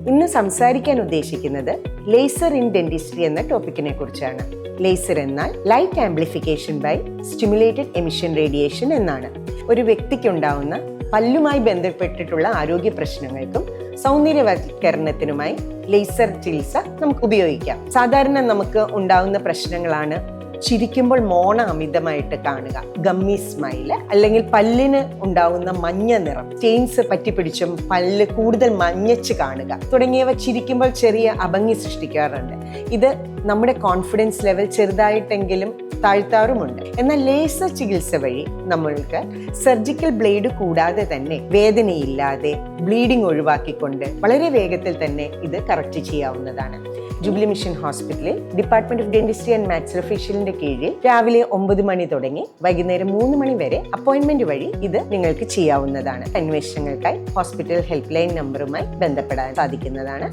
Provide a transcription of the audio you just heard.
ഇന്ന് സംസാരിക്കാൻ ഉദ്ദേശിക്കുന്നത് ലേസർ ഇൻ ഡെന്റിസ്ട്രി എന്ന ടോപ്പിക്കിനെ കുറിച്ചാണ്. ലേസർ എന്നാൽ light amplification by stimulated emission radiation എന്നാണ്. ഒരു വ്യക്തിക്കുണ്ടാവുന്ന പല്ലുമായി ബന്ധപ്പെട്ടിട്ടുള്ള ആരോഗ്യ പ്രശ്നങ്ങൾക്കും സൗന്ദര്യവൽക്കരണത്തിനുമായി ലേസർ ചികിത്സ നമുക്ക് ഉപയോഗിക്കാം. സാധാരണ നമുക്ക് ഉണ്ടാവുന്ന പ്രശ്നങ്ങളാണ് ചിരിക്കുമ്പോൾ മോണ അമിതമായിട്ട് കാണുക, ഗമ്മി സ്മൈല്, അല്ലെങ്കിൽ പല്ലിന് ഉണ്ടാവുന്ന മഞ്ഞ നിറം, സ്റ്റെയിൻസ് പറ്റിപ്പിടിച്ചും പല്ല് കൂടുതൽ മഞ്ഞച്ച് കാണുക തുടങ്ങിയവ ചിരിക്കുമ്പോൾ ചെറിയ അഭംഗി സൃഷ്ടിക്കാറുണ്ട്. ഇത് നമ്മുടെ കോൺഫിഡൻസ് ലെവൽ ചെറുതായിട്ടെങ്കിലും താഴ്ത്താറുമുണ്ട്. എന്നാൽ ലേസർ ചികിത്സ വഴി നമ്മൾക്ക് സർജിക്കൽ ബ്ലേഡ് കൂടാതെ തന്നെ വേദനയില്ലാതെ ബ്ലീഡിംഗ് ഒഴിവാക്കിക്കൊണ്ട് വളരെ വേഗത്തിൽ തന്നെ ഇത് കറക്റ്റ് ചെയ്യാവുന്നതാണ്. ജൂബിലി മിഷൻ ഹോസ്പിറ്റലിൽ ഡിപ്പാർട്ട്മെന്റ് ഓഫ് ഡെന്റിസ്ട്രി ആൻഡ് മാക്സിലോഫേഷ്യലിന്റെ കീഴിൽ രാവിലെ 9 മണി തുടങ്ങി വൈകുന്നേരം 3 മണി വരെ അപ്പോയിന്റ്മെന്റ് വഴി ഇത് നിങ്ങൾക്ക് ചെയ്യാവുന്നതാണ്. അന്വേഷണങ്ങൾക്കായി ഹോസ്പിറ്റൽ ഹെൽപ്പ് ലൈൻ നമ്പറുമായി ബന്ധപ്പെടാൻ സാധിക്കുന്നതാണ്.